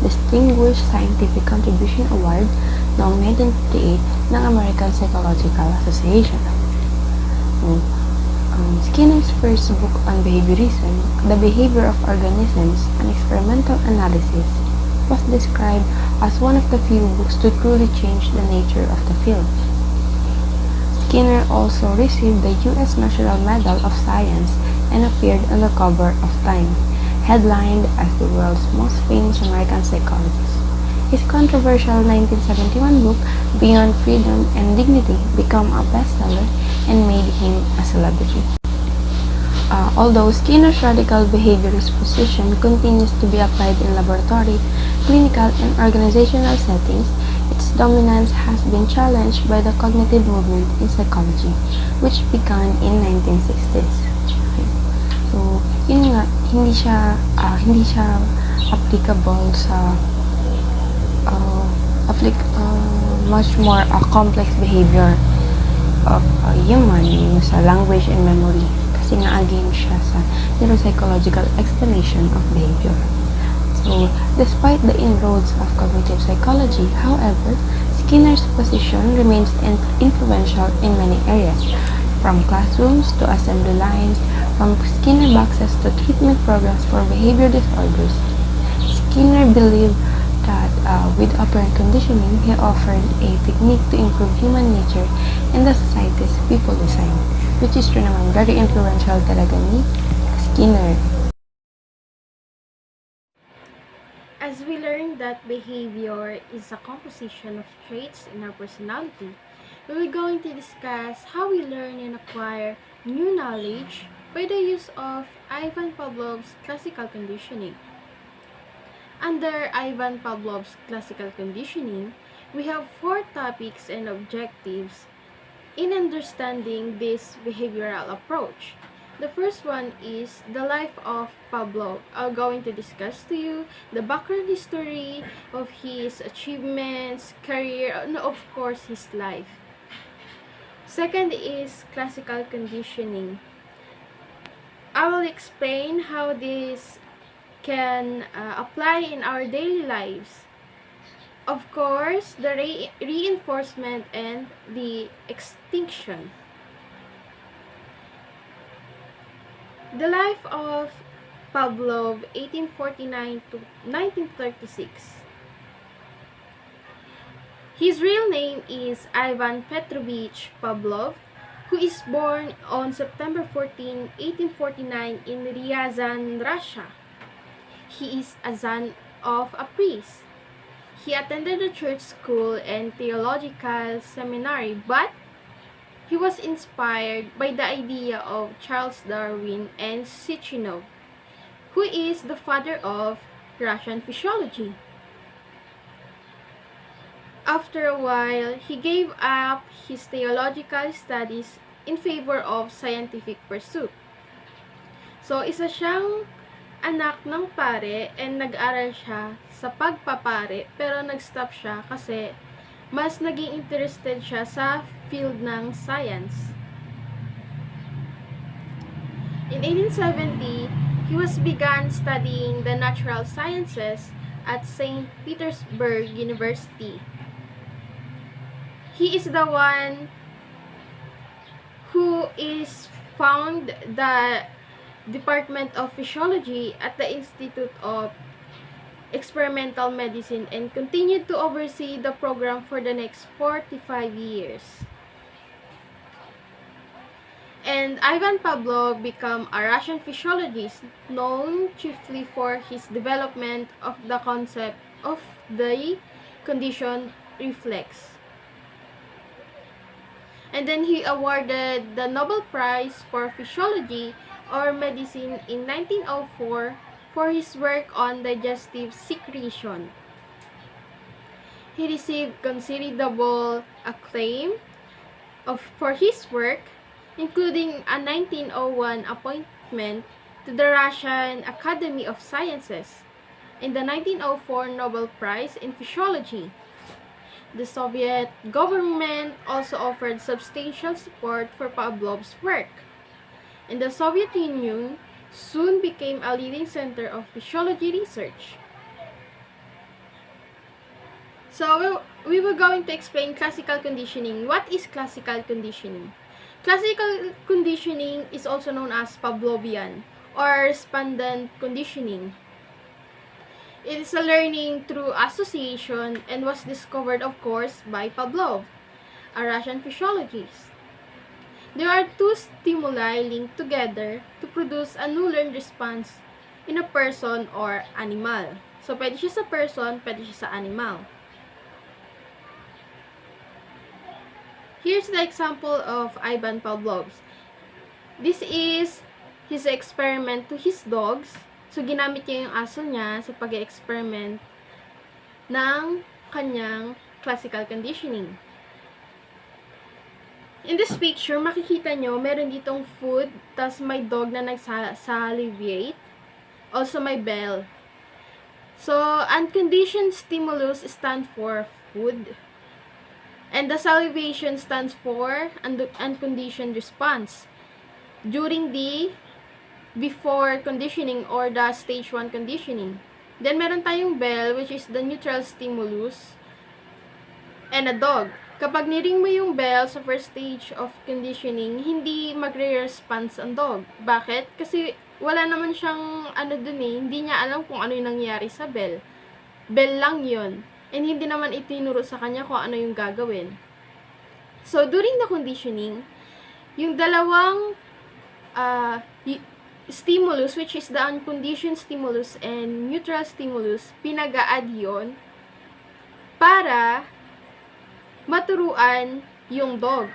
Speaker 4: Distinguished Scientific Contribution Award noong 1958 ng American Psychological Association. Skinner's first book on behaviorism, The Behavior of Organisms, an Experimental Analysis, was described as one of the few books to truly change the nature of the field. Skinner also received the U.S. National Medal of Science and appeared on the cover of Time, headlined as the world's most famous American psychologist. His controversial 1971 book, Beyond Freedom and Dignity, became a bestseller and made him a celebrity. Although Skinner's radical behaviorist position continues to be applied in laboratory, clinical, and organizational settings, its dominance has been challenged by the cognitive movement in psychology, which began in 1960s. So, yun nga, hindi siya applicable sa much more complex behavior of human yung sa language and memory kasi nga again siya sa neuropsychological explanation of behavior. So, despite the inroads of cognitive psychology, however, Skinner's position remains influential in many areas, from classrooms to assembly lines, from Skinner boxes to treatment programs for behavior disorders. Skinner believed that with operant conditioning, he offered a technique to improve human nature and the society's people design, which is true naman, very influential talaga ni Skinner.
Speaker 3: As we learn that behavior is a composition of traits in our personality, we're going to discuss how we learn and acquire new knowledge by the use of Ivan Pavlov's classical conditioning. Under Ivan Pavlov's classical conditioning, we have 4 topics and objectives in understanding this behavioral approach. The first one is the life of Pavlov. I'm going to discuss to you the background history of his achievements, career, and of course his life. Second is classical conditioning. I will explain how this can apply in our daily lives. Of course, the reinforcement and the extinction. The life of Pavlov, 1849 to 1936. His real name is Ivan Petrovich Pavlov, who is born on September 14, 1849 in Ryazan, Russia. He is a son of a priest. He attended the church school and theological seminary, but he was inspired by the idea of Charles Darwin and Sechenov, who is the father of Russian physiology. After a while, he gave up his theological studies in favor of scientific pursuit. So, isa siyang anak ng pare and nag-aral siya sa pagpapare pero nag-stop siya kasi mas naging interested siya sa field ng science. In 1870, he was began studying the natural sciences at St. Petersburg University. He is the one who is found the Department of Physiology at the Institute of Experimental Medicine and continued to oversee the program for the next 45 years. And Ivan Pavlov became a Russian physiologist known chiefly for his development of the concept of the conditioned reflex. And then he awarded the Nobel Prize for Physiology or Medicine in 1904 for his work on digestive secretion. He received considerable acclaim for his work, including a 1901 appointment to the Russian Academy of Sciences and the 1904 Nobel Prize in Physiology. The Soviet government also offered substantial support for Pavlov's work. And the Soviet Union soon became a leading center of physiology research. So, we were going to explain classical conditioning. What is classical conditioning? Classical conditioning is also known as Pavlovian or respondent conditioning. It is a learning through association and was discovered, of course, by Pavlov, a Russian physiologist. There are 2 stimuli linked together to produce a new learned response in a person or animal. So, pwede siya sa person, pwede siya sa animal. Here's the example of Ivan Pavlov's. This is his experiment to his dogs. So, ginamit niya yung aso niya sa pag-experiment ng kanyang classical conditioning. In this picture, makikita nyo, meron ditong food, tas may dog na nagsalivate. Also, may bell. So, unconditioned stimulus stand for food.
Speaker 5: And the salivation stands for unconditioned response. During the before conditioning or the stage 1 conditioning. Then, meron tayong bell, which is the neutral stimulus, and a dog. Kapag niring mo yung bell sa first stage of conditioning, hindi magre-response ang dog. Bakit? Kasi wala naman siyang hindi niya alam kung ano yung nangyayari sa bell. Bell lang yun. And hindi naman itinuro sa kanya kung ano yung gagawin. So, during the conditioning, yung dalawang stimulus, which is the unconditioned stimulus and neutral stimulus, pinag-a-add yun para maturuan yung dog.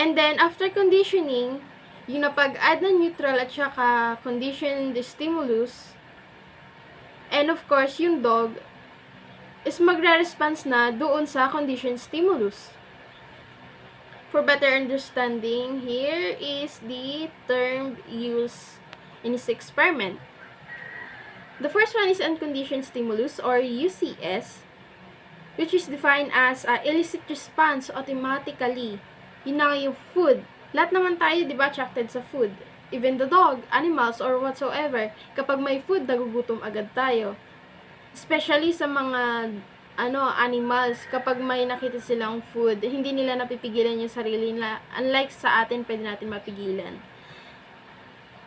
Speaker 5: And then, after conditioning, yung napag-add ng neutral at saka conditioned stimulus, and of course, yung dog is magre-response na doon sa conditioned stimulus. For better understanding, here is the term used in this experiment. The first one is unconditioned stimulus or UCS, which is defined as illicit response automatically. Yun na yung food. Lahat naman tayo, di ba, attracted sa food. Even the dog, animals, or whatsoever. Kapag may food, nagugutom agad tayo. Especially sa mga animals, kapag may nakita silang food, hindi nila napipigilan yung sarili nila. Unlike sa atin, pwede natin mapigilan.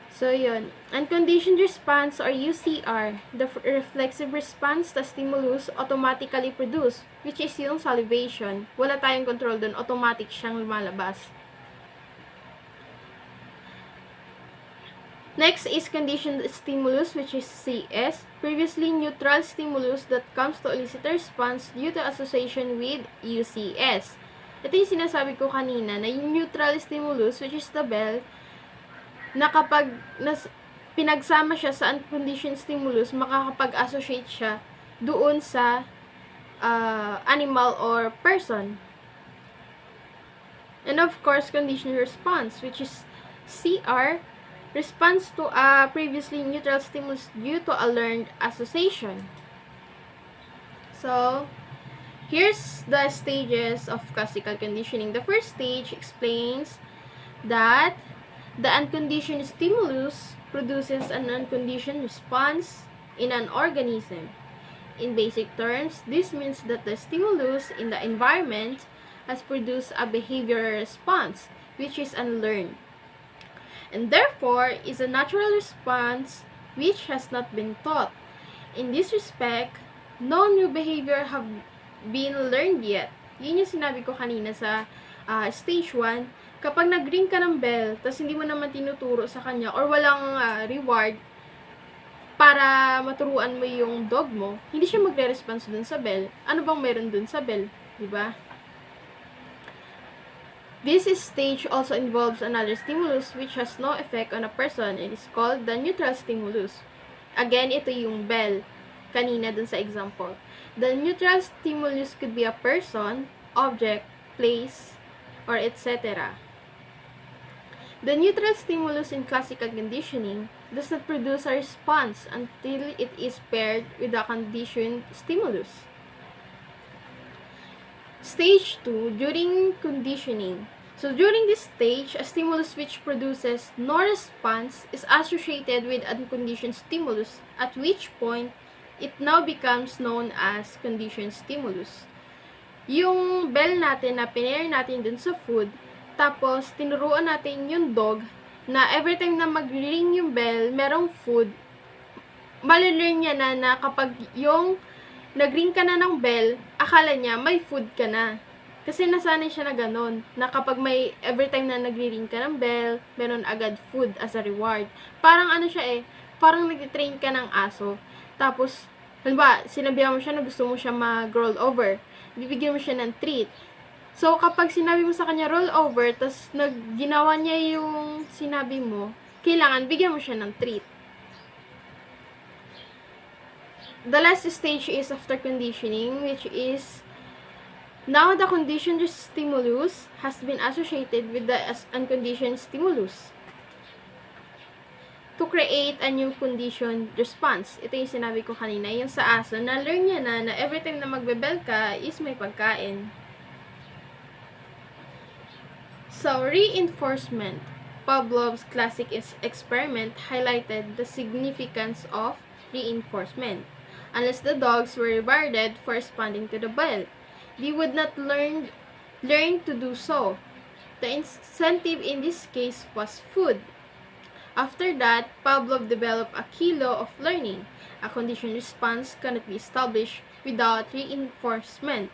Speaker 5: So, yun. Unconditioned response or UCR, the reflexive response the stimulus automatically produce, which is yung salivation. Wala tayong control dun. Automatic siyang lumalabas. Next is conditioned stimulus, which is CS. Previously neutral stimulus that comes to elicit a response due to association with UCS. Ito yung sinasabi ko kanina, na yung neutral stimulus, which is the bell, na kapag pinagsama siya sa unconditioned stimulus, makakapag-associate siya doon sa animal or person. And of course, conditioned response, which is CR, response to a previously neutral stimulus due to a learned association. So, here's the stages of classical conditioning. The first stage explains that the unconditioned stimulus produces an unconditioned response in an organism. In basic terms, this means that the stimulus in the environment has produced a behavioral response, which is unlearned, and therefore is a natural response which has not been taught. In this respect, no new behavior have been learned yet. Yun yung sinabi ko kanina sa stage 1. Kapag nag-ring ka ng bell, tapos hindi mo naman tinuturo sa kanya, or walang reward para maturuan mo yung dog mo, hindi siya magre-response dun sa bell. Ano bang meron dun sa bell? Diba? This stage also involves another stimulus which has no effect on a person. It is called the neutral stimulus. Again, ito yung bell. Kanina dun sa example. The neutral stimulus could be a person, object, place, or etc. The neutral stimulus in classical conditioning does not produce a response until it is paired with a conditioned stimulus. Stage 2, during conditioning. So, during this stage, a stimulus which produces no response is associated with unconditioned stimulus, at which point, it now becomes known as conditioned stimulus. Yung bell natin na pinair natin dun sa food, tapos tinuruan natin yung dog na every time na mag-ring yung bell, merong food, malilearn niya na kapag yung nag-ring ka na ng bell, akala niya may food ka na. Kasi nasanay siya na ganun, na kapag may every time na nagri-ring ka ng bell, meron agad food as a reward. Parang parang nag-train ka ng aso. Tapos, halimbawa, sinabihan mo siya na gusto mo siya mag-roll over. Bibigyan mo siya ng treat. So, kapag sinabi mo sa kanya roll over, tas ginawa niya yung sinabi mo, kailangan bigyan mo siya ng treat. The last stage is after conditioning, which is now the conditioned stimulus has been associated with the unconditioned stimulus. to create a new conditioned response. Ito yung sinabi ko kanina, yung sa aso, na-learn niya na every time na magbebel ka is may pagkain. So, reinforcement. Pavlov's classic experiment highlighted the significance of reinforcement. Unless the dogs were rewarded for responding to the bell, they would not learn to do so. The incentive in this case was food. After that, Pavlov developed a key law of learning. A conditioned response cannot be established without reinforcement.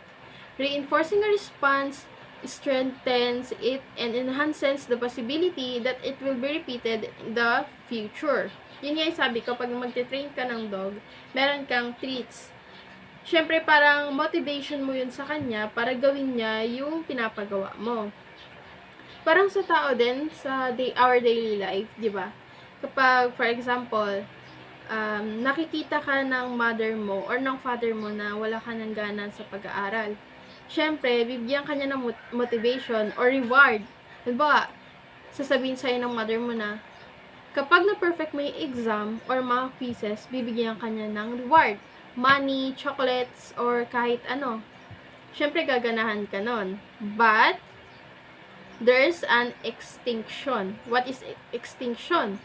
Speaker 5: Reinforcing a response strengthens it and enhances the possibility that it will be repeated in the future. Yun nga yung sabi ko, pag magte-train ka ng dog, meron kang treats. Siyempre, parang motivation mo yun sa kanya para gawin niya yung pinapagawa mo. Parang sa tao din, sa our daily life, di ba? Kapag, for example, nakikita ka ng mother mo or ng father mo na wala ka ng gana sa pag-aaral, syempre, bibigyan ka niya ng motivation or reward. Diba, sasabihin sa'yo ng mother mo na, kapag na-perfect mo yung exam or mga quizzes, bibigyan ka niya ng reward. Money, chocolates, or kahit ano. Syempre, gaganahan ka nun. But, there's an extinction. What is extinction?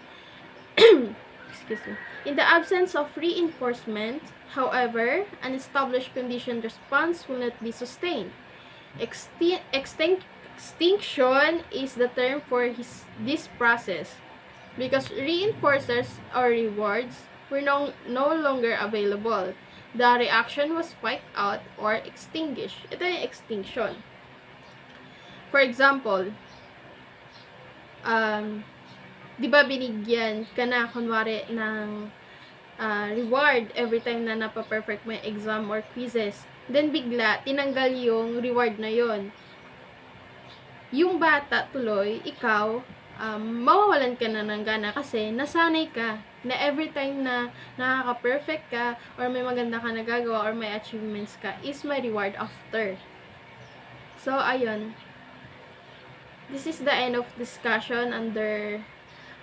Speaker 5: Excuse me. In the absence of reinforcement, however, an established conditioned response will not be sustained. Extinction is the term for this process because reinforcers or rewards were no longer available. The reaction was wiped out or extinguished. Ito yung extinction. For example, di ba binigyan ka na, kunwari, ng reward every time na napa-perfect mo yung exam or quizzes. Then, bigla, tinanggal yung reward na yon. Yung bata, tuloy, ikaw, mawawalan ka na ng gana kasi nasanay ka na every time na nakaka-perfect ka or may maganda ka nagagawa or may achievements ka is may reward after. So, ayun. This is the end of discussion under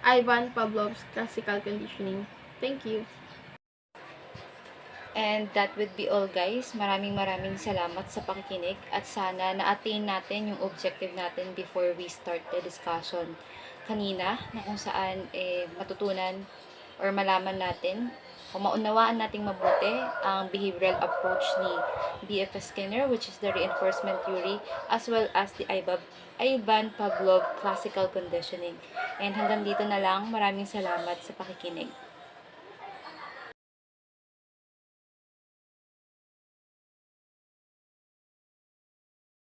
Speaker 5: Ivan Pavlov's classical conditioning. Thank you.
Speaker 1: And that would be all, guys. Maraming salamat sa pakikinig at sana na-attain natin yung objective natin before we start the discussion kanina, na kung saan matutunan or malaman natin o maunawaan nating mabuti ang behavioral approach ni B.F. Skinner, which is the reinforcement theory, as well as the Ivan Pavlov classical conditioning. And hanggang dito na lang. Maraming salamat sa pakikinig.